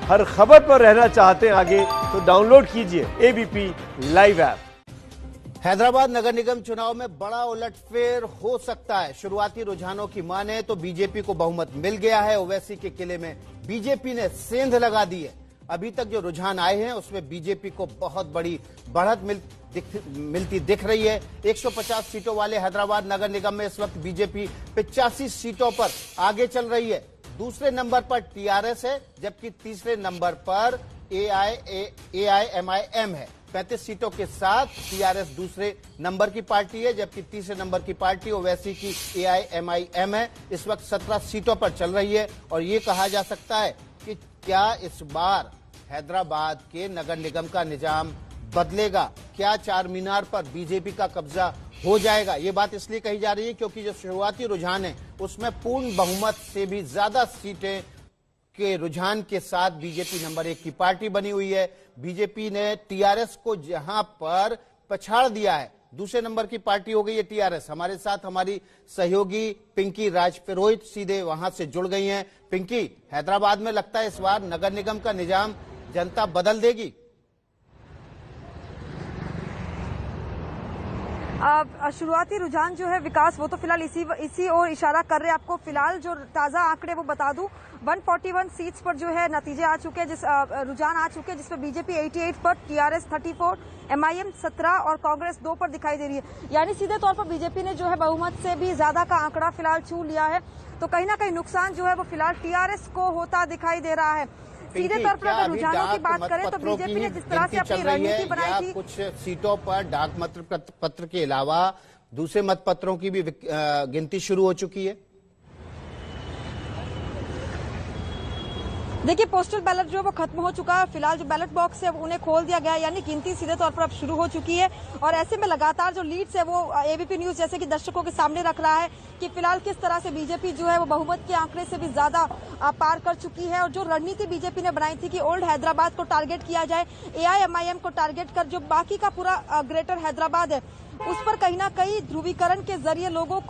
हर खबर पर रहना चाहते हैं आगे तो डाउनलोड कीजिए एबीपी लाइव ऐप। हैदराबाद नगर निगम चुनाव में बड़ा उलटफेर हो सकता है। शुरुआती रुझानों की माने तो बीजेपी को बहुमत मिल गया है। ओवैसी के किले में बीजेपी ने सेंध लगा दी है। अभी तक जो रुझान आए हैं उसमें बीजेपी को बहुत बड़ी बढ़त मिलती दिख रही है। 150 सीटों वाले हैदराबाद नगर निगम में इस वक्त बीजेपी 85 सीटों पर आगे चल रही है। दूसरे नंबर पर टीआरएस है, जबकि तीसरे नंबर पर एआईएमआईएम है। 35 सीटों के साथ टीआरएस दूसरे नंबर की पार्टी है, जबकि तीसरे नंबर की पार्टी ओवैसी की एआईएमआईएम है। इस वक्त 17 सीटों पर चल रही है और ये कहा जा सकता है कि क्या इस बार हैदराबाद के नगर निगम का निजाम बदलेगा? क्या चार मीनार पर बीजेपी का कब्जा हो जाएगा? ये बात इसलिए कही जा रही है क्योंकि जो शुरुआती रुझान है उसमें पूर्ण बहुमत से भी ज्यादा सीटें के रुझान के साथ बीजेपी नंबर 1 की पार्टी बनी हुई है। बीजेपी ने टीआरएस को जहां पर पछाड़ दिया है, दूसरे नंबर की पार्टी हो गई है टीआरएस। हमारे साथ हमारी सहयोगी पिंकी राजपुरोहित सीधे वहां से जुड़ गई हैं। पिंकी, हैदराबाद में लगता है इस बार नगर निगम का निजाम जनता बदल देगी? शुरुआती रुझान जो है विकास, वो तो फिलहाल इसी ओर इशारा कर रहे हैं। आपको फिलहाल जो ताजा आंकड़े वो बता दूं, 141 सीट्स पर जो है नतीजे आ चुके हैं, रुझान आ चुके हैं, जिसमें बीजेपी 88 पर, टीआरएस 34, एमआईएम 17 और कांग्रेस 2 पर दिखाई दे रही है। यानी सीधे तौर पर बीजेपी ने जो है बहुमत से भी ज्यादा का आंकड़ा फिलहाल छू लिया है। तो कहीं ना कहीं नुकसान जो है वो फिलहाल टीआरएस को होता दिखाई दे रहा है। सीधे तौर पर अगर रुझानों की बात करें तो बीजेपी ने जिस तरह से अपनी रणनीति बनाई थी, कुछ सीटों पर डाक मत पत्र के अलावा दूसरे मत पत्रों की भी गिनती शुरू हो चुकी है। देखिए, पोस्टल बैलेट जो है वो खत्म हो चुका है। फिलहाल जो बैलेट बॉक्स है उन्हें खोल दिया गया है, यानी गिनती सीधे तौर पर अब शुरू हो चुकी है। और ऐसे में लगातार जो लीड्स है वो एबीपी न्यूज जैसे कि दर्शकों के सामने रख रहा है कि फिलहाल किस तरह से बीजेपी जो है वो बहुमत के आंकड़े से भी ज्यादा पार कर चुकी है। और जो रणनीति बीजेपी ने बनाई थी कि ओल्ड हैदराबाद को टारगेट किया जाए, एआईएमआईएम को टारगेट कर जो बाकी का पूरा ग्रेटर हैदराबाद है उस पर कहीं ना कहीं ध्रुवीकरण के जरिए लोगों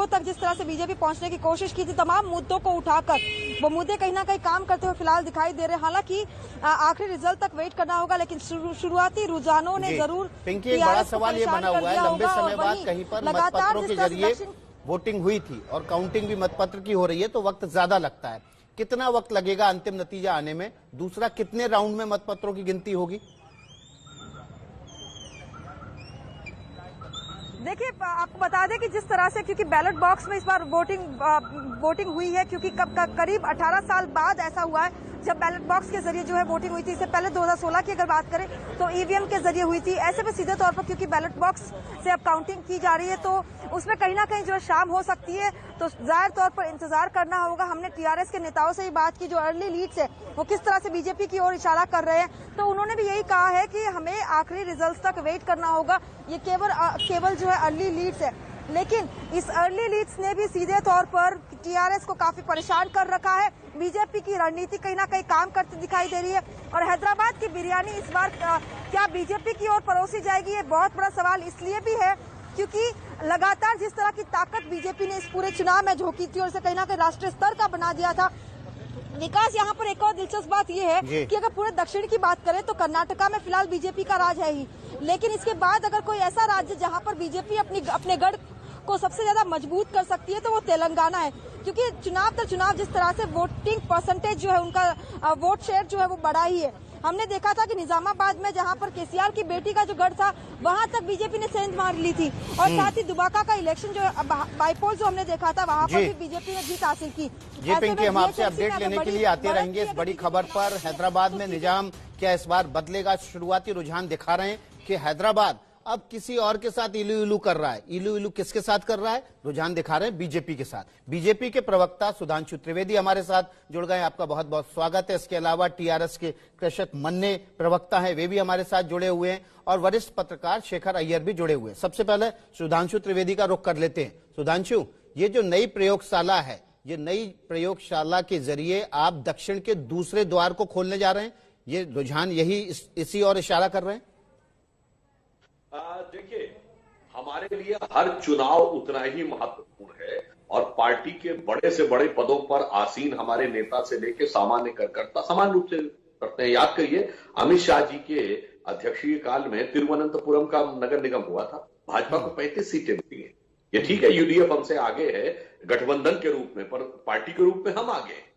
तक जिस तरह से बीजेपी पहुंचने की कोशिश की थी, तमाम मुद्दों को उठाकर वो मुद्दे कहीं ना कहीं काम करते हुए फिलहाल दिखाई दे रहे हैं। हालांकि आखिरी रिजल्ट तक वेट करना होगा, लेकिन शुरुआती रुझानों ने जरूर पिंकी, बड़ा सवाल ये बना हुआ है, लंबे समय बाद कहीं पर मतपत्रों के जरिए वोटिंग हुई थी और काउंटिंग भी मतपत्र की हो रही है, तो वक्त ज्यादा लगता है। कितना वक्त लगेगा अंतिम नतीजा आने में? दूसरा, कितने राउंड में मतपत्रों की गिनती होगी? देखिए, आपको बता दें कि जिस तरह से, क्योंकि बैलेट बॉक्स में इस बार वोटिंग हुई है, क्योंकि करीब 18 साल बाद ऐसा हुआ है जब बैलेट बॉक्स के जरिए जो है वोटिंग हुई थी। इससे पहले 2016 की अगर बात करें तो ईवीएम के जरिए हुई थी। ऐसे में सीधे तौर पर क्योंकि बैलेट बॉक्स से अब काउंटिंग की जा रही है तो उसमें कहीं ना कहीं जो है शाम हो सकती है, तो जाहिर तौर पर इंतजार करना होगा। हमने टीआरएस के नेताओं से ही बात की, जो अर्ली लीड्स है वो किस तरह से बीजेपी की ओर इशारा कर रहे हैं, तो उन्होंने भी यही कहा है कि हमें आखिरी रिजल्ट तक वेट करना होगा। ये केवल जो है अर्ली लीड्स है, लेकिन इस अर्ली लीड्स ने भी सीधे तौर पर टीआरएस को काफी परेशान कर रखा है। बीजेपी की रणनीति कहीं ना कहीं काम करती दिखाई दे रही है। और हैदराबाद की बिरयानी इस बार क्या बीजेपी की ओर परोसी जाएगी, ये बहुत बड़ा सवाल इसलिए भी है क्योंकि लगातार जिस तरह की ताकत बीजेपी ने इस पूरे चुनाव में झोंकी थी और इसे कहीं ना कहीं राष्ट्रीय स्तर का बना दिया था। विकास, यहाँ पर एक और दिलचस्प बात यह है कि अगर पूरे दक्षिण की बात करें तो कर्नाटका में फिलहाल बीजेपी का राज है ही, लेकिन इसके बाद अगर कोई ऐसा राज्य जहाँ पर बीजेपी अपने गढ़ को सबसे ज्यादा मजबूत कर सकती है तो वो तेलंगाना है। क्योंकि चुनाव दर चुनाव जिस तरह से वोटिंग परसेंटेज जो है, उनका वोट शेयर जो है वो बढ़ा ही है। हमने देखा था कि निजामाबाद में जहां पर केसीआर की बेटी का जो गढ़ था वहां तक बीजेपी ने सेंध मार ली थी, और साथ ही दुबाका का इलेक्शन जो बाईपोल जो हमने देखा था वहां पर भी बीजेपी ने जीत हासिल की। जी पिंकी, हम आपसे अपडेट लेने के लिए आते रहेंगे इस बड़ी खबर पर। हैदराबाद में निजाम क्या इस बार बदलेगा? शुरुआती रुझान दिखा रहे हैं कि हैदराबाद अब किसी और के साथ इलू इलू कर रहा है। इलू इलू किसके साथ कर रहा है? रुझान दिखा रहे हैं बीजेपी के साथ। बीजेपी के प्रवक्ता सुधांशु त्रिवेदी हमारे साथ जुड़ गए, आपका बहुत बहुत स्वागत है। इसके अलावा टीआरएस के कृषक मन्ने प्रवक्ता हैं, वे भी हमारे साथ जुड़े हुए हैं, और वरिष्ठ पत्रकार शेखर अय्यर भी जुड़े हुए हैं। सबसे पहले सुधांशु त्रिवेदी का रुख कर लेते हैं। सुधांशु, ये जो नई प्रयोगशाला है, ये नई प्रयोगशाला के जरिए आप दक्षिण के दूसरे द्वार को खोलने जा रहे हैं, ये रुझान इसी और इशारा कर रहे हैं? देखिए, हमारे लिए हर चुनाव उतना ही महत्वपूर्ण है और पार्टी के बड़े से बड़े पदों पर आसीन हमारे नेता से लेकर सामान्य कार्यकर्ता समान रूप से करते हैं। याद करिए, अमित शाह जी के अध्यक्षीय काल में तिरुवनंतपुरम का नगर निगम हुआ था, भाजपा को 35 सीटें मिली हैं। ये ठीक है, यूडीएफ हमसे आगे है गठबंधन के रूप में, पर पार्टी के रूप में हम आगे हैं।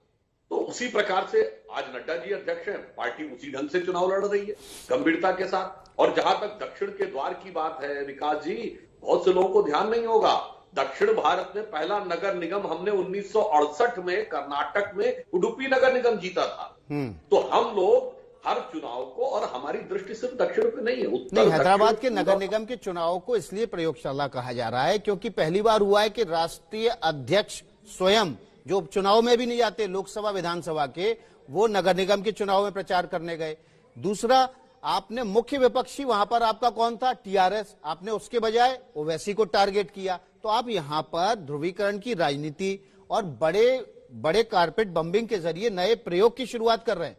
तो उसी प्रकार से आज नड्डा जी अध्यक्ष हैं, पार्टी उसी ढंग से चुनाव लड़ रही है, गंभीरता के साथ। और जहां तक दक्षिण के द्वार की बात है विकास जी, बहुत से लोगों को ध्यान नहीं होगा, दक्षिण भारत में पहला नगर निगम हमने 1968 में कर्नाटक में उडुपी नगर निगम जीता था। तो हम लोग हर चुनाव को, और हमारी दृष्टि सिर्फ दक्षिण पे नहीं है, नहीं, हैदराबाद के नगर निगम के चुनाव को इसलिए प्रयोगशाला कहा जा रहा है क्योंकि पहली बार हुआ है कि राष्ट्रीय अध्यक्ष स्वयं, जो चुनाव में भी नहीं जाते लोकसभा विधानसभा के, वो नगर निगम के चुनाव में प्रचार करने गए। दूसरा, आपने मुख्य विपक्षी वहां पर आपका कौन था? टीआरएस। आपने उसके बजाय ओवैसी को टारगेट किया। तो आप यहां पर ध्रुवीकरण की राजनीति और बड़े बड़े कारपेट बम्बिंग के जरिए नए प्रयोग की शुरुआत कर रहे हैं।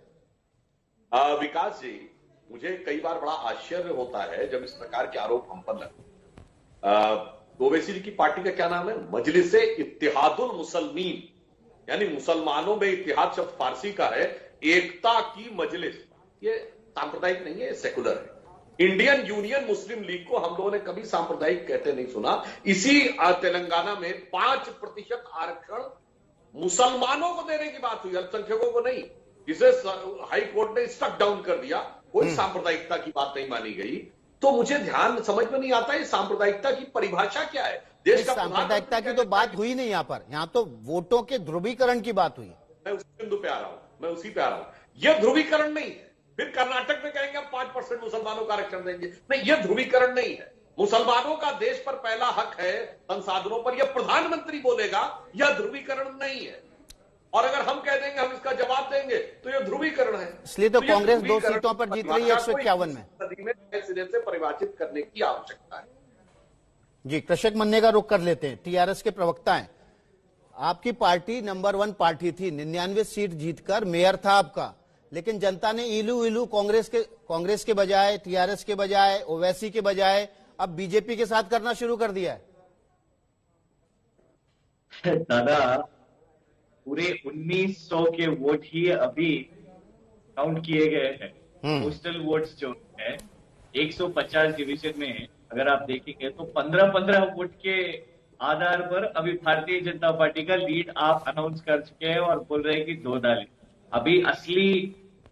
विकास जी, मुझे कई बार बड़ा आश्चर्य होता है जब इस प्रकार के आरोप हम पर लगते। ओवैसी जी की पार्टी का क्या नाम है? मजलिस इत्तेहादुल मुसलमीन, यानी मुसलमानों में इत्तेहाद शब्द फारसी का है, एकता की मजलिस। ये सांप्रदायिक नहीं है, ये सेकुलर है। इंडियन यूनियन मुस्लिम लीग को हम लोगों ने कभी सांप्रदायिक कहते नहीं सुना। इसी तेलंगाना में 5% आरक्षण मुसलमानों को देने की बात हुई, अल्पसंख्यकों को नहीं, जिसे हाई कोर्ट ने स्टक डाउन कर दिया। कोई सांप्रदायिकता की बात नहीं मानी गई। तो मुझे ध्यान समझ में नहीं आता है सांप्रदायिकता की परिभाषा क्या है। देश का सांप्रदायिकता की तो बात हुई नहीं यहाँ पर, यहाँ तो वोटों के ध्रुवीकरण की बात हुई। मैं उसी बिंदु पे आ रहा हूं, मैं उसी पे आ रहा हूं। यह ध्रुवीकरण नहीं है। फिर कर्नाटक में कहेंगे हम 5% मुसलमानों का आरक्षण देंगे, नहीं, यह ध्रुवीकरण नहीं है। मुसलमानों का देश पर पहला हक है संसाधनों पर, यह प्रधानमंत्री बोलेगा, यह ध्रुवीकरण नहीं है। और अगर हम कह देंगे हम इसका जवाब देंगे तो यह ध्रुवीकरण है। इसलिए तो कांग्रेस 2 सीटों पर जीत रही है 151 में। सदी में सिरे से परिभाषित करने की आवश्यकता है। जी, कृषक मन्ने का रुख कर लेते हैं। टीआरएस के प्रवक्ता हैं। आपकी पार्टी नंबर 1 पार्टी थी, 99 सीट जीतकर मेयर था आपका, लेकिन जनता ने इलू इलू कांग्रेस के बजाय, टीआरएस के बजाय, ओवैसी के बजाय अब बीजेपी के साथ करना शुरू कर दिया है। दादा, पूरे 1900 के वोट ही अभी काउंट किए गए हैं। पोस्टल वोट्स जो है 150 डिवीजन में अगर आप देखेंगे तो 15-15 वोट के आधार पर अभी भारतीय जनता पार्टी का लीड आप अनाउंस कर चुके हैं और बोल रहे हैं कि 2 डाले। अभी असली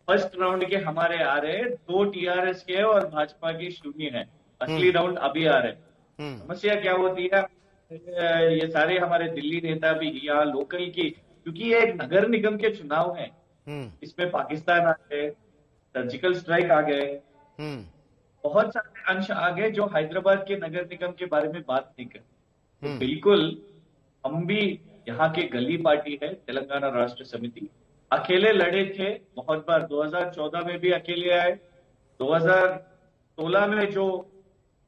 फर्स्ट राउंड के हमारे आ रहे हैं, 2 टीआरएस के और भाजपा के 0 है। असली राउंड अभी आ रहे हैं। समस्या क्या होती है, ये सारे हमारे दिल्ली नेता भी यहाँ लोकल की, क्योंकि ये एक नगर निगम के चुनाव है, इसमें पाकिस्तान आ गए, सर्जिकल स्ट्राइक आ गए, बहुत सारे अंश आ गए जो हैदराबाद के नगर निगम के बारे में बात नहीं करते। तो बिल्कुल हम भी यहाँ के गली पार्टी है, तेलंगाना राष्ट्र समिति, अकेले लड़े थे बहुत बार। 2014 में भी अकेले आए, 2016 में जो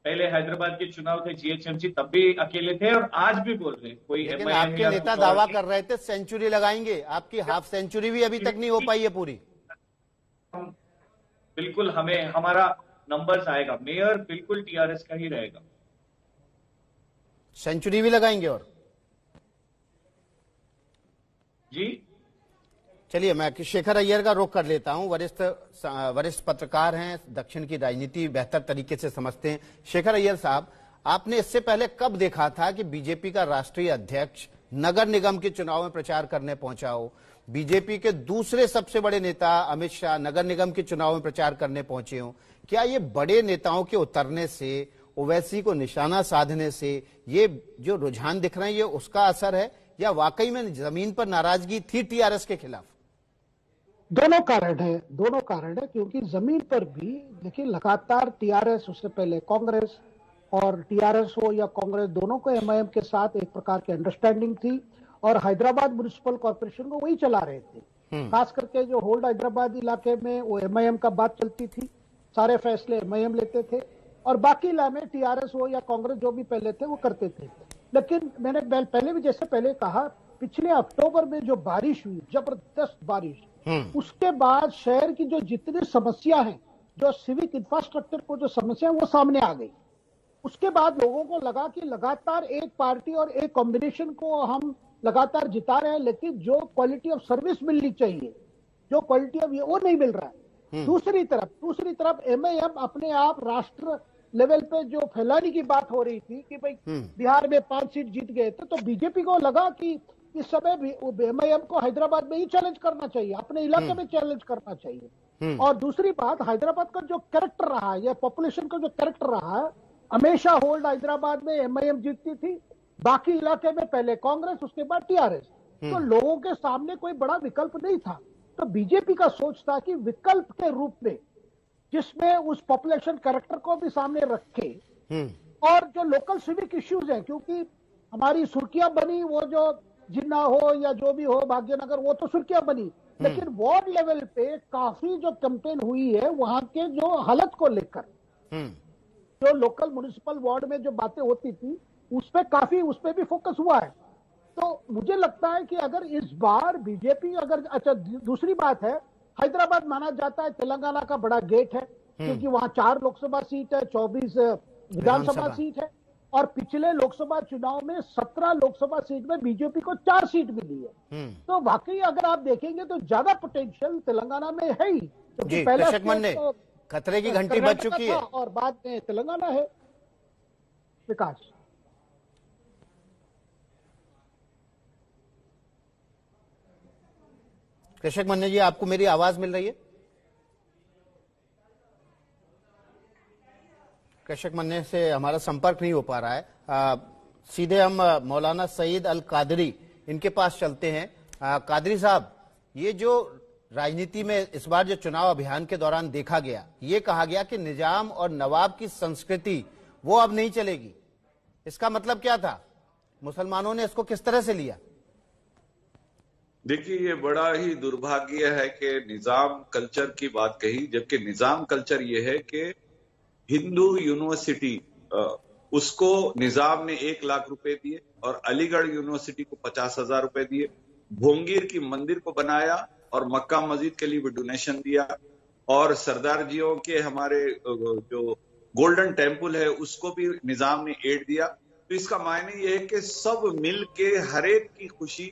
पहले हैदराबाद के चुनाव थे जीएचएमसी, तब भी अकेले थे और आज भी बोल रहे। कोई लेकिन आपके नेता दावा कर रहे थे सेंचुरी लगाएंगे, आपकी हाफ सेंचुरी भी अभी तक नहीं हो पाई है पूरी। बिल्कुल हमें हमारा नंबर्स आएगा, मेयर बिल्कुल टीआरएस का ही रहेगा। सेंचुरी भी लगाएंगे और जी चलिए, मैं शेखर अय्यर का रुख कर लेता हूं। वरिष्ठ पत्रकार हैं, दक्षिण की राजनीति बेहतर तरीके से समझते हैं। शेखर अय्यर साहब, आपने इससे पहले कब देखा था कि बीजेपी का राष्ट्रीय अध्यक्ष नगर निगम के चुनाव में प्रचार करने पहुंचा हो? बीजेपी के दूसरे सबसे बड़े नेता अमित शाह नगर निगम के चुनाव में प्रचार करने पहुंचे हो। क्या ये बड़े नेताओं के उतरने से, ओवैसी को निशाना साधने से ये जो रुझान दिख रहे हैं, ये उसका असर है या वाकई में जमीन पर नाराजगी थी टीआरएस के खिलाफ? दोनों कारण है, क्योंकि जमीन पर भी देखिए लगातार टीआरएस, उससे पहले कांग्रेस, और टीआरएस हो या कांग्रेस, दोनों को एमआईएम के साथ एक प्रकार की अंडरस्टैंडिंग थी और हैदराबाद म्युनिसिपल कॉर्पोरेशन को वही चला रहे थे। खास करके जो होल्ड हैदराबाद इलाके में वो एमआईएम का बात चलती थी, सारे फैसले एमआईएम लेते थे और बाकी इलाके में टीआरएस हो या कांग्रेस जो भी पहले थे वो करते थे। लेकिन मैंने पहले भी जैसे पहले कहा, पिछले अक्टूबर में जो बारिश हुई, जबरदस्त बारिश, उसके बाद शहर की जो जितनी समस्या है, जो सिविक इंफ्रास्ट्रक्चर को जो समस्या है, वो सामने आ गई उसके बाद लोगों को लगा कि लगातार एक पार्टी और एक कॉम्बिनेशन को हम लगातार जिता रहे हैं, लेकिन जो क्वालिटी ऑफ सर्विस मिलनी चाहिए, जो क्वालिटी ऑफ वो नहीं मिल रहा है। दूसरी तरफ एमआईएम अपने आप राष्ट्र लेवल पे जो फैलाने की बात हो रही थी कि भाई बिहार में 5 सीट जीत गए थे, तो बीजेपी को लगा कि इस समय भी एमआईएम को हैदराबाद में ही चैलेंज करना चाहिए, अपने इलाके में चैलेंज करना चाहिए। और दूसरी बात, हैदराबाद का जो कैरेक्टर रहा है या पॉपुलेशन का जो कैरेक्टर रहा है, हमेशा होल्ड हैदराबाद में एमआईएम जीतती थी, बाकी इलाके में पहले कांग्रेस, उसके बाद टीआरएस। तो लोगों के सामने कोई बड़ा विकल्प नहीं था। तो बीजेपी का सोच था कि विकल्प के रूप में जिसमें उस पॉपुलेशन कैरेक्टर को भी सामने रखे और जो लोकल सिविक इश्यूज हैं, क्योंकि हमारी सुर्खियां बनी वो जो जिन्ना हो या जो भी हो भाग्यनगर, वो तो सुर्खियां बनी, लेकिन वार्ड लेवल पे काफी जो कैंपेन हुई है वहां के जो हालत को लेकर, जो लोकल म्युनिसिपल वार्ड में जो बातें होती थी उस पे भी फोकस हुआ है। तो मुझे लगता है कि अगर इस बार बीजेपी अच्छा, दूसरी बात है, हैदराबाद माना जाता है तेलंगाना का बड़ा गेट है, क्योंकि वहां 4 लोकसभा सीट है, 24 विधानसभा सीट है, और पिछले लोकसभा चुनाव में 17 लोकसभा सीट में बीजेपी को 4 सीट मिली है। तो वाकई अगर आप देखेंगे तो ज्यादा पोटेंशियल तेलंगाना में है ही, क्योंकि पहले खतरे की घंटी बज चुकी है और बाद में तेलंगाना है। विकास, कृषक मन्ने जी, आपको मेरी आवाज मिल रही है? कृषक मन्ने से हमारा संपर्क नहीं हो पा रहा है। सीधे हम मौलाना सईद अल कादरी इनके पास चलते हैं। कादरी साहब, ये जो राजनीति में इस बार जो चुनाव अभियान के दौरान देखा गया, ये कहा गया कि निजाम और नवाब की संस्कृति वो अब नहीं चलेगी, इसका मतलब क्या था? मुसलमानों ने इसको किस तरह से लिया? देखिए, ये बड़ा ही दुर्भाग्य है कि निजाम कल्चर की बात कही, जबकि निजाम कल्चर ये है कि हिंदू यूनिवर्सिटी उसको निजाम ने 1 लाख रुपए दिए और अलीगढ़ यूनिवर्सिटी को 50,000 रुपए दिए। भोंगीर की मंदिर को बनाया और मक्का मस्जिद के लिए भी डोनेशन दिया, और सरदार जियों के हमारे जो गोल्डन टेम्पल है उसको भी निजाम ने एड दिया। तो इसका मायने ये है कि सब मिल के हरेक की खुशी,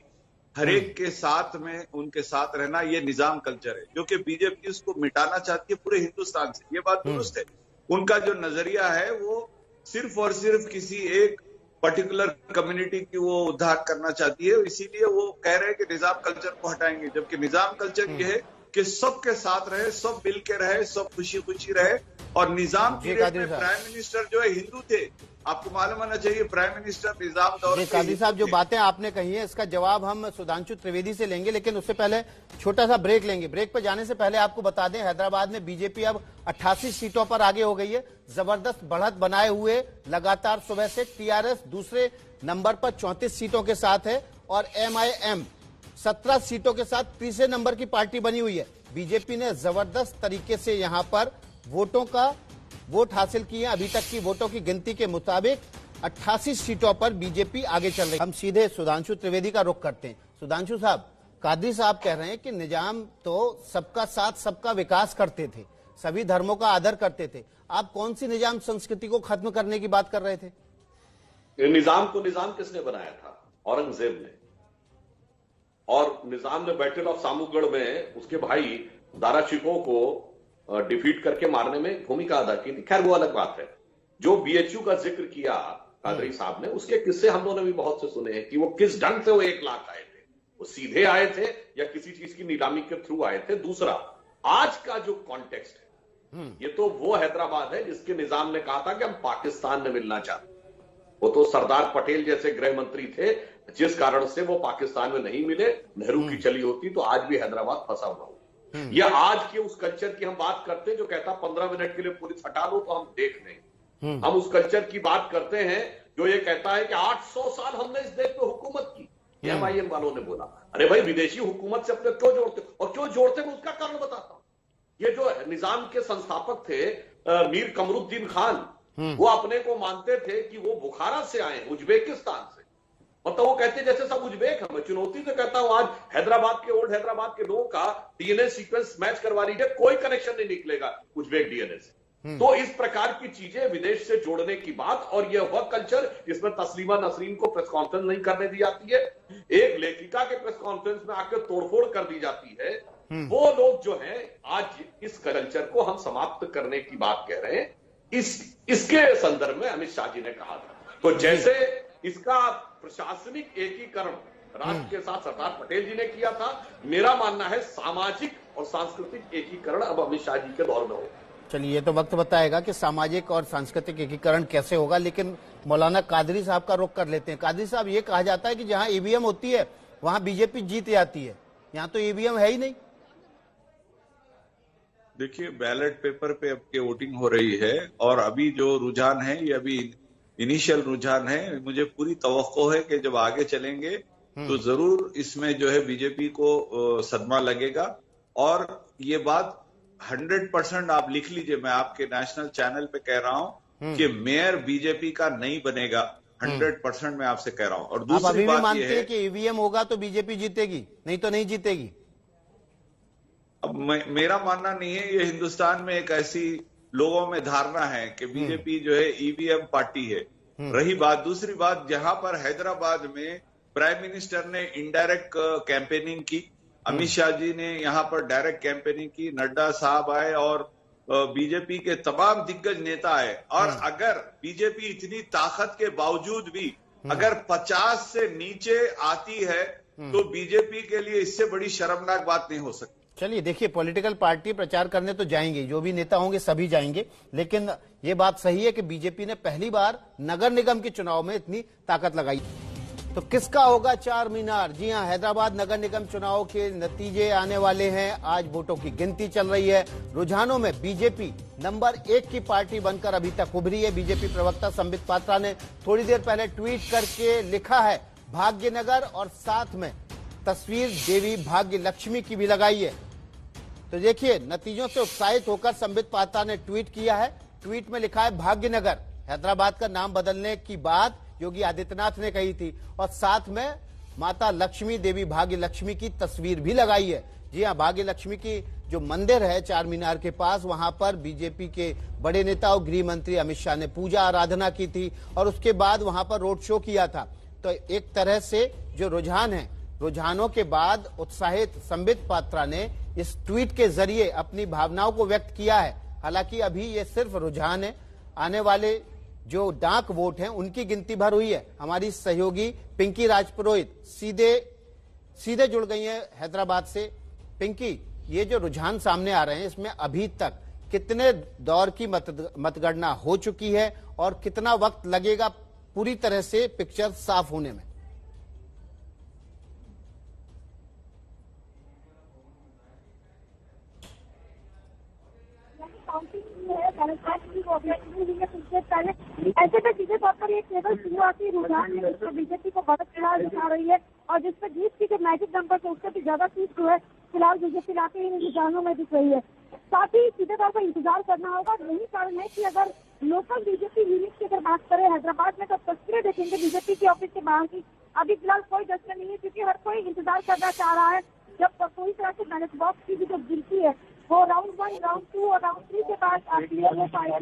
हरेक के साथ में उनके साथ रहना, ये निजाम कल्चर है, जो कि बीजेपी इसको मिटाना चाहती है पूरे हिंदुस्तान से। ये बात दुरुस्त है। उनका जो नजरिया है वो सिर्फ और सिर्फ किसी एक पर्टिकुलर कम्युनिटी की वो उद्धार करना चाहती है, इसीलिए वो कह रहे हैं कि निजाम कल्चर को हटाएंगे, जबकि निजाम कल्चर ये है कि सबके साथ रहे, सब मिल के रहे, सब खुशी खुशी रहे। और निजाम पीरियड में प्राइम मिनिस्टर जो है हिंदू थे, आपको मालूम होना चाहिए, प्राइम मिनिस्टर निजाम दौर। कादरी साहब, जो बातें आपने कही है इसका जवाब हम सुधांशु त्रिवेदी से लेंगे, लेकिन उससे पहले छोटा सा ब्रेक लेंगे। ब्रेक पर जाने से पहले आपको बता दें, हैदराबाद में बीजेपी अब 88 सीटों पर आगे हो गई है, जबरदस्त बढ़त बनाए हुए लगातार सुबह से। टीआरएस दूसरे नंबर पर 34 सीटों के साथ है और एमआईएम 17 सीटों के साथ तीसरे नंबर की पार्टी बनी हुई है। बीजेपी ने जबरदस्त तरीके से यहां पर वोट हासिल किए। अभी तक की वोटों की गिनती के मुताबिक 88 सीटों पर बीजेपी आगे चल रही है। हम सीधे सुधांशु त्रिवेदी का रुख करते हैं। सुधांशु साहब, कादरी साहब कह रहे हैं कि निजाम तो सबका साथ सबका विकास करते थे, सभी धर्मों का आदर करते थे। आप कौन सी निजाम संस्कृति को खत्म करने की बात कर रहे थे? निजाम को निजाम किसने बनाया था? औरंगजेब ने। और निजाम ने बैटल ऑफ सामुगढ़ में उसके भाई दारा शिकोह को डिफीट करके मारने में भूमिका अदा की थी। खैर वो अलग बात है। जो बीएचयू का जिक्र किया कादरी साहब ने, उसके किस्से हम लोगों ने भी बहुत से सुने हैं कि वो किस ढंग से वो 1 लाख आए थे, वो सीधे आए थे या किसी चीज की नीलामी के थ्रू आए थे। दूसरा, आज का जो कॉन्टेक्स्ट है, ये तो वो हैदराबाद है जिसके निजाम ने कहा था कि हम पाकिस्तान में मिलना चाहते। वो तो सरदार पटेल जैसे गृह मंत्री थे, जिस कारण से वो पाकिस्तान में नहीं मिले। नेहरू की चली होती तो आज भी हैदराबाद फंसा हुआ। या आज के उस कल्चर की हम बात करते हैं जो कहता 15 मिनट के लिए पुलिस हटा लो तो हम देख लें। हम उस कल्चर की बात करते हैं जो ये कहता है कि 800 साल हमने इस देश पे हुकूमत की। एमआईएम वालों ने बोला, अरे भाई विदेशी हुकूमत से अपने क्यों जोड़ते, और क्यों जोड़ते मैं उसका कारण बताता हूं। ये जो निजाम के संस्थापक थे मीर कमरुद्दीन खान, वो अपने को मानते थे कि वो बुखारा से आए, उज्बेकिस्तान से। मतलब वो कहते जैसे सब उज्बेक है। मैं चुनौती से कहता हूं, आज हैदराबाद के ओल्ड हैदराबाद के लोगों का डीएनए सीक्वेंस मैच करवा लीजिए, कोई कनेक्शन नहीं निकलेगा उज्बेक डीएनए से। तो इस प्रकार की चीजें विदेश से जोड़ने की बात, और यह वह कल्चर जिसमें तस्लीमा नसरीन को प्रेस कॉन्फ्रेंस नहीं करने दी जाती है, एक लेखिका के प्रेस कॉन्फ्रेंस में आकर तोड़फोड़ कर दी जाती है, वो लोग जो हैं आज इस कल्चर को हम समाप्त करने की बात कह रहे हैं। इसके संदर्भ में अमित शाह जी ने कहा था। तो जैसे इसका प्रशासनिक एकीकरण राष्ट्र के साथ सरदार पटेल जी ने किया था, मेरा मानना है सामाजिक और सांस्कृतिक एकीकरण अब अमित शाह जी के दौर में होगा। चलिए, ये तो वक्त बताएगा कि सामाजिक और सांस्कृतिक एकीकरण कैसे होगा, लेकिन मौलाना कादरी साहब का रुख कर लेते हैं। कादरी साहब, ये कहा जाता है कि जहां ईवीएम होती है वहां बीजेपी जीत जाती है, यहां तो ईवीएम है ही नहीं। देखिए, बैलेट पेपर पे अब के वोटिंग हो रही है और अभी जो रुझान है ये अभी इनिशियल रुझान है। मुझे पूरी तवक्को है कि जब आगे चलेंगे तो जरूर इसमें जो है बीजेपी को सदमा लगेगा। और ये बात 100% आप लिख लीजिए, मैं आपके नेशनल चैनल पे कह रहा हूं कि मेयर बीजेपी का नहीं बनेगा। 100% मैं आपसे कह रहा हूं। और दूसरी बात ये है अब मेरा मानना नहीं है, ये हिंदुस्तान में एक ऐसी लोगों में धारणा है कि बीजेपी जो है ईवीएम पार्टी है। रही बात, दूसरी बात, जहां पर हैदराबाद में प्राइम मिनिस्टर ने इनडायरेक्ट कैंपेनिंग की, अमित शाह जी ने यहां पर डायरेक्ट कैंपेनिंग की, नड्डा साहब आए और बीजेपी के तमाम दिग्गज नेता आए। और अगर बीजेपी इतनी ताकत के बावजूद भी अगर 50 से नीचे आती है तो बीजेपी के लिए इससे बड़ी शर्मनाक बात नहीं हो सकती। चलिए, देखिए, पॉलिटिकल पार्टी प्रचार करने तो जाएंगे, जो भी नेता होंगे सभी जाएंगे, लेकिन ये बात सही है कि बीजेपी ने पहली बार नगर निगम के चुनाव में इतनी ताकत लगाई। तो किसका होगा चार मीनार? जी हां, हैदराबाद नगर निगम चुनाव के नतीजे आने वाले हैं। आज वोटों की गिनती चल रही है। रुझानों में बीजेपी नंबर 1 की पार्टी बनकर अभी तक उभरी है। बीजेपी प्रवक्ता संबित पात्रा ने थोड़ी देर पहले ट्वीट करके लिखा है भाग्यनगर, और साथ में तस्वीर देवी भाग्य लक्ष्मी की भी लगाई है। तो देखिए, नतीजों से उत्साहित होकर संबित पात्रा ने ट्वीट किया है। ट्वीट में लिखा है भाग्यनगर। हैदराबाद का नाम बदलने की बात योगी आदित्यनाथ ने कही थी, और साथ में माता लक्ष्मी देवी भाग्य लक्ष्मी की तस्वीर भी लगाई है। जी हां, भाग्य लक्ष्मी की जो मंदिर है चार मीनार के पास, वहां पर बीजेपी के बड़े नेता और गृह मंत्री अमित शाह ने पूजा आराधना की थी और उसके बाद वहां पर रोड शो किया था। तो एक तरह से जो रुझान है, रुझानों के बाद उत्साहित संबित पात्रा ने इस ट्वीट के जरिए अपनी भावनाओं को व्यक्त किया है। हालांकि अभी ये सिर्फ रुझान है, आने वाले जो डाक वोट हैं उनकी गिनती भर हुई है। हमारी सहयोगी पिंकी राजपुरोहित सीधे जुड़ गई हैं हैदराबाद से। पिंकी, ये जो रुझान सामने आ रहे हैं, इसमें अभी तक कितने दौर की मतगणना हो चुकी है और कितना वक्त लगेगा पूरी तरह से पिक्चर साफ होने में? ऐसे में सीधे तौर पर एक केवल शुरुआती रुझान है जिसमें बीजेपी को बहुत फिलहाल दिखा रही है, और जिसमें जीत की जो मैजिक नंबर है उससे भी ज्यादा चीज जो है फिलहाल बीजेपी लाके इन रुझानों में दिख रही है। साथ ही सीधे तौर पर इंतजार करना होगा। यही कारण है कि अगर लोकल बीजेपी यूनिट की अगर बात करें हैदराबाद में, तो तस्वीरें देखेंगे बीजेपी के ऑफिस के बाहर की। अभी फिलहाल कोई जश्न नहीं है क्योंकि हर कोई इंतजार करना चाह रहा है जब पूरी तरह से बैलेट बॉक्स की भी जो गिनती है वो राउंड 1, राउंड 2 और राउंड 3 के बाद क्लियर हो पाएगा।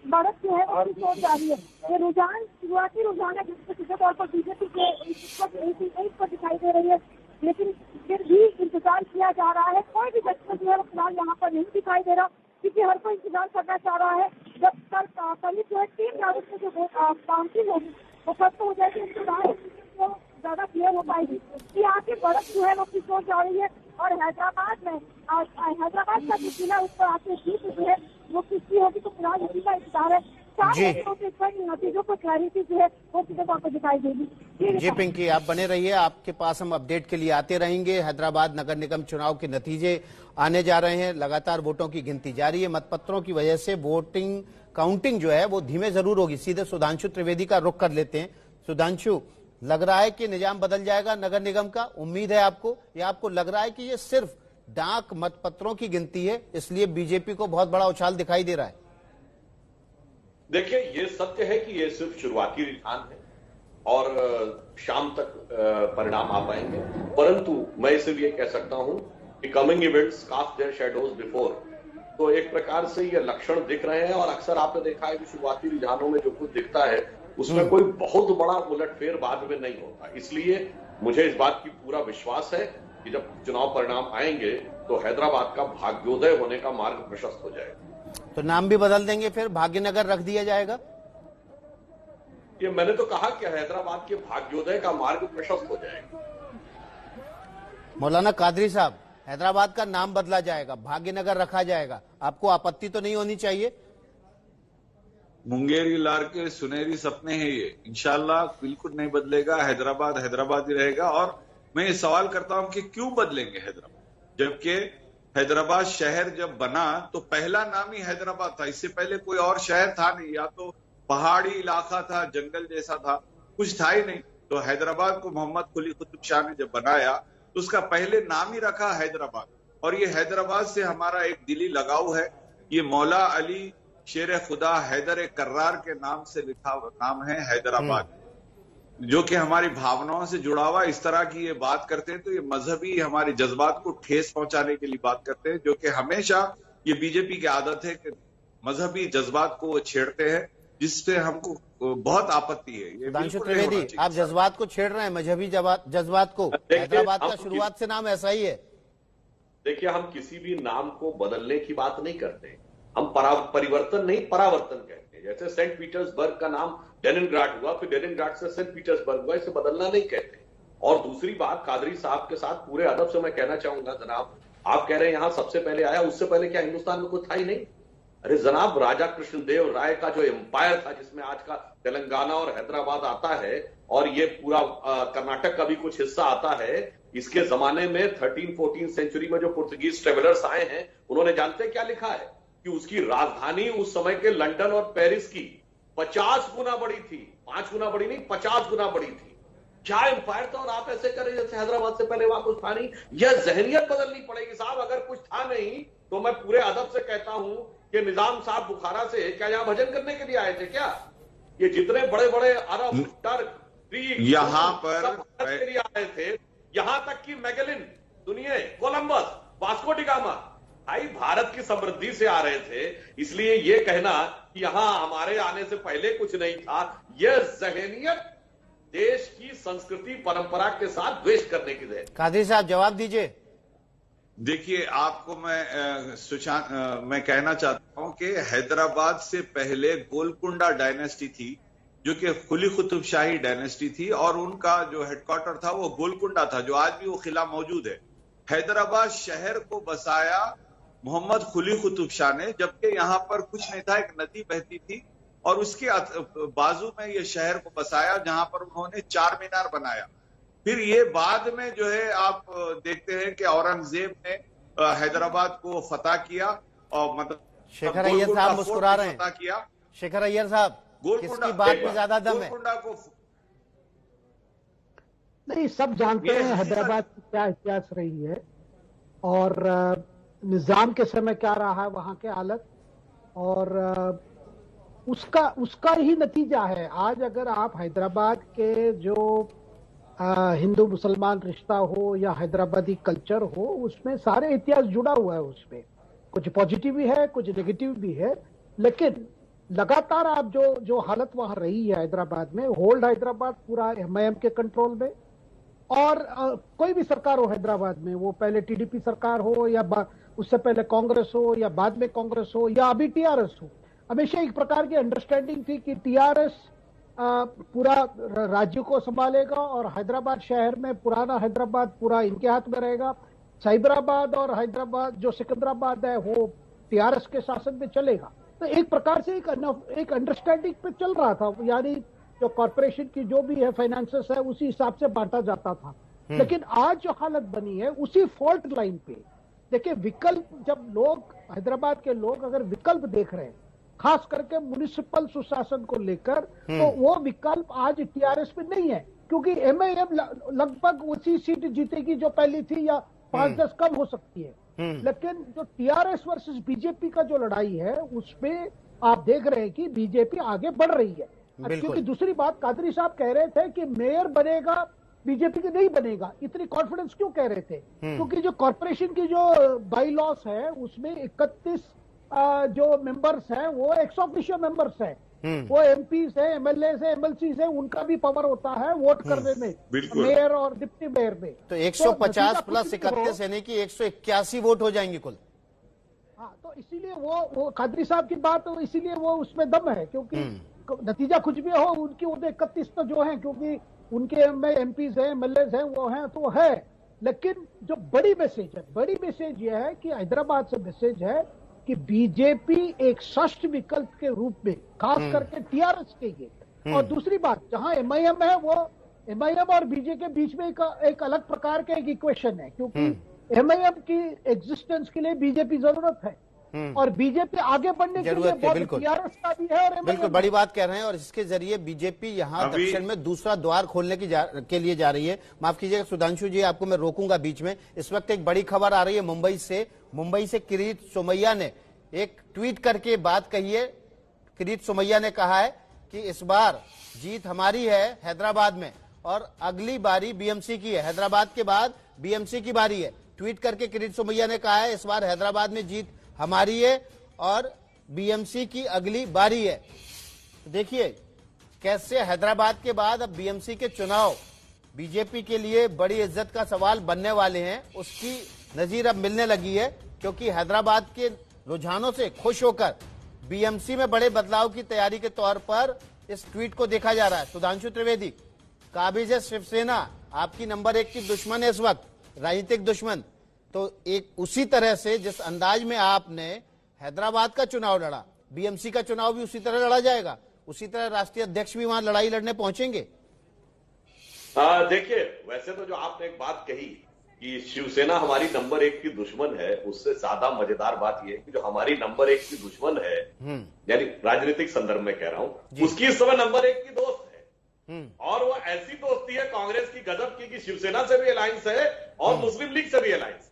बढ़त जो है वो सोच जारी है। ये रुझान शुरुआती रुझान है जिसमें सीधे तौर पर बीजेपी के एक पर दिखाई दे रही है, लेकिन फिर भी इंतजार किया जा रहा है। कोई भी जश्न जो है वो फिलहाल यहाँ पर नहीं दिखाई दे रहा क्योंकि हर कोई इंतजार करना चाह रहा है जब तक करीब जो है 3 तारीख में जो काउंटिंग होगी वो खत्म हो जाएगी, इंतजार ज्यादा क्लियर हो पाएगी। यहाँ की बढ़त जो है वो किस ओर जा रही है और हैदराबाद का जो जिला उस पर आके जीत जो है वो किसकी होगी, तो फिलहाल इसी का इंतजार है। नतीजों को क्लैरिटी जो है वो सीधे तौर पर दिखाई देगी। जी पिंकी, आप बने रहिए, आपके पास हम अपडेट के लिए आते रहेंगे। हैदराबाद नगर निगम चुनाव के नतीजे आने जा रहे हैं, लगातार वोटों की गिनती जारी है। मतपत्रों की वजह से वोटिंग काउंटिंग जो है वो धीमे जरूर होगी। सीधे सुधांशु त्रिवेदी का रुख कर लेते हैं। सुधांशु, लग रहा है कि निजाम बदल जाएगा नगर निगम का? उम्मीद है आपको, या आपको लग रहा है कि ये सिर्फ डाक मतपत्रों की गिनती है इसलिए बीजेपी को बहुत बड़ा उछाल दिखाई दे रहा है? देखिए, ये सत्य है कि ये सिर्फ शुरुआती रुझान है और शाम तक परिणाम आ पाएंगे, परंतु मैं इसलिए कह सकता हूं कि coming events cast their shadows before तो एक प्रकार से ये लक्षण दिख रहे हैं और अक्सर आपने देखा है कि शुरुआती रुझानों में जो कुछ दिखता है उसमें कोई बहुत बड़ा उलटफेर बाद में नहीं होता। इसलिए मुझे इस बात की पूरा विश्वास है कि जब चुनाव परिणाम आएंगे तो हैदराबाद का भाग्योदय होने का मार्ग प्रशस्त हो जाएगा। तो नाम भी बदल देंगे, फिर भाग्यनगर रख दिया जाएगा? ये मैंने तो कहा कि हैदराबाद के भाग्योदय का मार्ग प्रशस्त हो जाएगा। मौलाना कादरी साहब, हैदराबाद का नाम बदला जाएगा, भाग्यनगर रखा जाएगा, आपको आपत्ति तो नहीं होनी चाहिए? मुंगेरी लार के सुनहरी सपने हैं ये, इंशाल्लाह बिल्कुल नहीं बदलेगा। हैदराबाद हैदराबाद ही रहेगा। और मैं ये सवाल करता हूं कि क्यों बदलेंगे हैदराबाद, जबकि हैदराबाद शहर जब बना तो पहला नाम ही हैदराबाद था, इससे पहले कोई और शहर था नहीं, या तो पहाड़ी इलाका था, जंगल जैसा था, कुछ था ही नहीं। तो हैदराबाद को मोहम्मद कुली कुतुब शाह ने जब बनाया तो उसका पहले नाम ही रखा हैदराबाद। और ये हैदराबाद से हमारा एक दिली लगाव है। ये मौला अली शेर खुदा हैदर कर्रार के नाम से लिखा नाम है हैदराबाद, जो कि हमारी भावनाओं से जुड़ा हुआ। इस तरह की ये बात करते हैं तो ये मजहबी हमारे जज्बात को ठेस पहुंचाने के लिए बात करते हैं, जो कि हमेशा ये बीजेपी की आदत है कि मजहबी जज्बात को वो छेड़ते हैं, जिससे हमको बहुत आपत्ति है। ये दांशु बिल्कुल नहीं होना त्रिवेदी, चाहिए। आप जज्बात को छेड़ रहे हैं, मजहबी जज्बात को। हैदराबाद का शुरुआत से नाम ऐसा ही है। देखिए, हम किसी भी नाम को बदलने की बात नहीं करते, हम परिवर्तन नहीं परावर्तन कहते हैं। जैसे सेंट पीटर्सबर्ग का नाम लेनिनग्राड हुआ, फिर लेनिनग्राड से सेंट पीटर्सबर्ग हुआ, इसे बदलना नहीं कहते। और दूसरी बात, कादरी साहब के साथ पूरे अदब से मैं कहना चाहूंगा, जनाब आप कह रहे हैं यहां सबसे पहले आया, उससे पहले क्या हिंदुस्तान में कुछ था ही नहीं? अरे जनाब, राजा कृष्णदेव राय का जो एम्पायर था, जिसमें आज का तेलंगाना और हैदराबाद आता है और ये पूरा कर्नाटक का भी कुछ हिस्सा आता है, इसके जमाने में 13-14 सेंचुरी में जो पुर्तगीज ट्रेवलर्स आए हैं, उन्होंने जानते क्या लिखा है कि उसकी राजधानी उस समय के लंदन और पेरिस की 50 गुना बड़ी थी। 5 गुना बड़ी नहीं, 50 गुना बड़ी थी। क्या एम्पायर था? और आप ऐसे करें जैसे हैदराबाद से पहले वहां कुछ था नहीं। यह जहनियत बदलनी पड़ेगी साहब। अगर कुछ था नहीं तो मैं पूरे अदब से कहता हूं कि निजाम साहब बुखारा से क्या यहां भजन करने के लिए आए थे क्या? ये जितने बड़े बड़े अरब, टर्क, ग्रीक यहां पर के लिए आए थे, यहां तक कि मैगेलिन, दुनिया, कोलंबस, वास्को डिगामा, भाई भारत की समृद्धि से आ रहे थे। इसलिए ये कहना कि यहां हमारे आने से पहले कुछ नहीं था, यह जहनियत देश की संस्कृति परंपरा के साथ द्वेष करने की है। कादरी साहब जवाब दीजिए। देखिए, आपको मैं कहना चाहता हूं कि हैदराबाद से पहले गोलकुंडा डायनेस्टी थी, जो कि कुली कुतुब शाही डायनेस्टी थी, और उनका जो हेडक्वार्टर था वो गोलकुंडा था, जो आज भी वो किला मौजूद है। हैदराबाद शहर को बसाया मोहम्मद कुली कुतुब शाह ने, जबकि यहां पर कुछ नहीं था, एक नदी बहती थी और उसके बाजू में ये शहर को बसाया, जहां पर उन्होंने 4 मीनार बनाया। फिर ये बाद में जो है आप देखते हैं कि औरंगजेब ने हैदराबाद को फतह किया, और मतलब शेखर अय्यर साहब मुस्कुरा रहे हैं। किया शेखर अय्यर साहब, किसकी बात में ज्यादा दम है? गोलकुंडा को नहीं, सब जानते हैं हैदराबाद की क्या इतिहास रही है और निजाम के समय क्या रहा है वहां के हालत, और उसका ही नतीजा है। आज अगर आप हैदराबाद के जो हिंदू मुसलमान रिश्ता हो या हैदराबादी कल्चर हो, उसमें सारे इतिहास जुड़ा हुआ है। उसमें कुछ पॉजिटिव भी है, कुछ नेगेटिव भी है, लेकिन लगातार आप जो हालत वहां रही है हैदराबाद में, होल्ड हैदराबाद पूरा एमआईएम के कंट्रोल में, और कोई भी सरकार हो हैदराबाद में, वो पहले टीडीपी सरकार हो या उससे पहले कांग्रेस हो या बाद में कांग्रेस हो या अभी टीआरएस हो, हमेशा एक प्रकार की अंडरस्टैंडिंग थी कि टीआरएस पूरा राज्य को संभालेगा और हैदराबाद शहर में पुराना हैदराबाद पूरा इनके हाथ में रहेगा। साइबराबाद और हैदराबाद जो सिकंदराबाद है वो टीआरएस के शासन में चलेगा। तो एक प्रकार से एक अंडरस्टैंडिंग पे चल रहा था, यानी जो कॉर्पोरेशन की जो भी है फाइनेंसेस है उसी हिसाब से बांटा जाता था। लेकिन आज जो हालत बनी है उसी फॉल्ट लाइन पे देखिए, विकल्प जब लोग हैदराबाद के लोग अगर विकल्प देख रहे हैं खास करके म्युनिसिपल सुशासन को लेकर, तो वो विकल्प आज टीआरएस में नहीं है, क्योंकि एमआईएम लगभग उसी सीट जीतेगी जो पहली थी या 5-10 कम हो सकती है। लेकिन जो टीआरएस वर्सेस बीजेपी का जो लड़ाई है उसमें आप देख रहे हैं कि बीजेपी आगे बढ़ रही है। क्योंकि दूसरी बात, कादरी साहब कह रहे थे कि मेयर बनेगा बीजेपी के नहीं बनेगा, इतनी कॉन्फिडेंस क्यों कह रहे थे? क्योंकि जो कॉर्पोरेशन की जो बाई लॉस है उसमें 31 जो मेंबर्स हैं वो एक्स ऑफिशियो मेंबर्स हैं, वो एमपी से, एमएलए से, एमएलसी से, उनका भी पावर होता है वोट करने में, मेयर और डिप्टी मेयर में। तो 150 प्लस 31 यानी कि 181 वोट हो जाएंगे कुल। हाँ, तो इसीलिए वो कादरी साहब की बात, इसीलिए वो उसमें दम है, क्योंकि नतीजा कुछ भी हो, उनकी वो 31 तो जो है, क्योंकि उनके एमपी है, एमएलए है, वो हैं तो है। लेकिन जो बड़ी मैसेज ये है कि हैदराबाद से मैसेज है कि बीजेपी एक षष्ठ विकल्प के रूप में, खास करके टीआरएस के लिए। और दूसरी बात, जहां एमआईएम है, वो एमआईएम और बीजेपी के बीच में एक अलग प्रकार का एक इक्वेशन है, क्योंकि एमआईएम की एग्जिस्टेंस के लिए बीजेपी जरूरत है और बीजेपी आगे बढ़ने के लिए टीआरएस का भी है। और बिल्कुल बड़ी बात कह रहे हैं, और इसके जरिए बीजेपी यहां दक्षिण में दूसरा द्वार खोलने के लिए जा रही है। माफ कीजिएगा सुधांशु जी, आपको मैं रोकूंगा बीच में। इस वक्त एक बड़ी खबर आ रही है मुंबई से किरीट सोमैया ने एक ट्वीट करके बात कही है। किरीट सोमैया ने कहा है कि इस बार जीत हमारी है हैदराबाद में और अगली बारी बीएमसी की है, हैदराबाद के बाद बीएमसी की बारी है। ट्वीट करके किरीट सोमैया ने कहा है इस बार हैदराबाद में जीत हमारी है और बीएमसी की अगली बारी है। देखिए कैसे हैदराबाद के बाद अब बीएमसी के चुनाव बीजेपी के लिए बड़ी इज्जत का सवाल बनने वाले हैं, उसकी नजीर अब मिलने लगी है, क्योंकि हैदराबाद के रुझानों से खुश होकर बीएमसी में बड़े बदलाव की तैयारी के तौर पर इस ट्वीट को देखा जा रहा है। सुधांशु त्रिवेदी, काबिज शिवसेना आपकी नंबर 1 की दुश्मन है इस वक्त, राजनीतिक दुश्मन। तो एक उसी तरह से जिस अंदाज में आपने हैदराबाद का चुनाव लड़ा, बीएमसी का चुनाव भी उसी तरह लड़ा जाएगा, उसी तरह राष्ट्रीय अध्यक्ष भी वहां लड़ाई लड़ने पहुंचेंगे। देखिए, वैसे तो जो आपने एक बात कही कि शिवसेना हमारी नंबर 1 की दुश्मन है, उससे ज्यादा मजेदार बात यह है कि जो हमारी नंबर 1 की दुश्मन है, यानी राजनीतिक संदर्भ में कह रहा हूं, उसकी इस समय नंबर 1 की दोस्त है। और वो ऐसी दोस्ती है कांग्रेस की गजब की कि शिवसेना से भी अलायंस है और मुस्लिम लीग से भी अलायंस।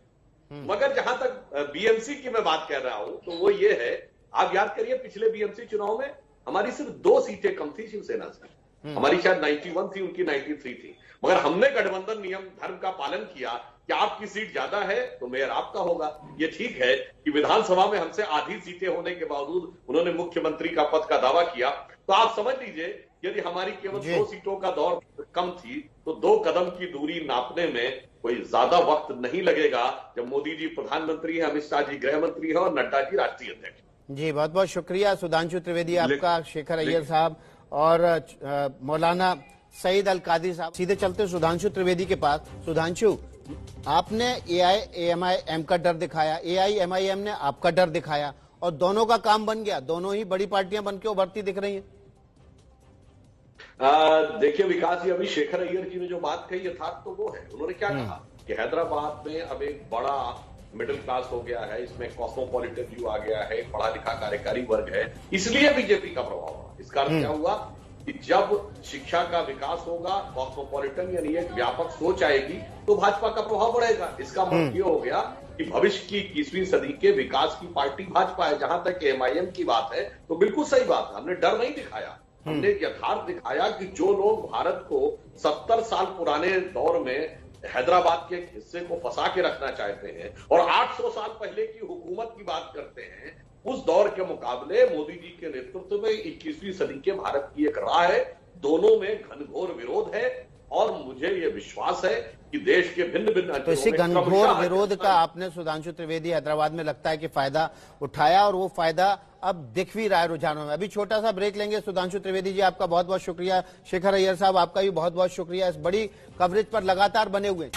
मगर जहां तक बीएमसी की मैं बात कर रहा हूं तो वो ये है, आप याद करिए पिछले बीएमसी चुनाव में हमारी सिर्फ 2 सीटें कम थी शिवसेना से, हमारी शायद 91 थी, उनकी 93 थी। मगर हमने गठबंधन नियम धर्म का पालन किया कि आपकी सीट ज्यादा है तो मेयर आपका होगा। ये ठीक है कि विधानसभा में हमसे आधी सीटें होने के बावजूद उन्होंने मुख्यमंत्री का पद का दावा किया। तो आप समझ लीजिए यदि हमारी केवल 2 सीटों का दौर कम थी तो 2 कदम की दूरी नापने में कोई ज्यादा वक्त नहीं लगेगा जब मोदी जी प्रधानमंत्री है, अमित शाह जी गृह मंत्री है और नड्डा जी राष्ट्रीय अध्यक्ष। जी बहुत बहुत शुक्रिया सुधांशु त्रिवेदी आपका, शेखर अय्यर साहब और मौलाना सईद अल कादरी साहब। सीधे चलते सुधांशु त्रिवेदी के पास। सुधांशु, आपने एआईएमआईएम का डर दिखाया, एआईएमआईएम ने आपका डर दिखाया और दोनों का काम बन गया, दोनों ही बड़ी पार्टियां बनकर उभरती दिख रही हैं। देखिए विकास जी, अभी शेखर अय्यर जी ने जो बात कही यथार्थ तो वो है। उन्होंने क्या कहा कि हैदराबाद में अब एक बड़ा मिडिल क्लास हो गया है, इसमें कॉस्मोपॉलिटन व्यू आ गया है, पढ़ा लिखा कार्यकारी वर्ग है, इसलिए बीजेपी का प्रभाव हुआ। इसका अर्थ क्या हुआ कि जब शिक्षा का विकास होगा, कॉस्मोपॉलिटन यानी एक व्यापक सोच आएगी तो भाजपा का प्रभाव बढ़ेगा। इसका मतलब ये हो गया कि भविष्य की 21वीं सदी के विकास की पार्टी भाजपा है। जहां तक एमआईएम की बात है तो बिल्कुल सही बात है, हमने डर नहीं दिखाया, हमने यथार्थ दिखाया कि जो लोग भारत को 70 साल पुराने दौर में हैदराबाद के हिस्से को फंसा के रखना चाहते हैं और 800 साल पहले की हुकूमत की बात करते हैं, उस दौर के मुकाबले मोदी जी के नेतृत्व में 21वीं सदी के भारत की एक राह है। दोनों में घनघोर विरोध है और मुझे ये विश्वास है कि देश के भिन्न भिन्न तो इसी घनघोर विरोध का आपने सुधांशु त्रिवेदी हैदराबाद में लगता है कि फायदा उठाया और वो फायदा अब दिख भी रहा है रुझानों में। अभी छोटा सा ब्रेक लेंगे। सुधांशु त्रिवेदी जी आपका बहुत बहुत शुक्रिया, शेखर अय्यर साहब आपका भी बहुत बहुत शुक्रिया, इस बड़ी कवरेज पर लगातार बने हुए।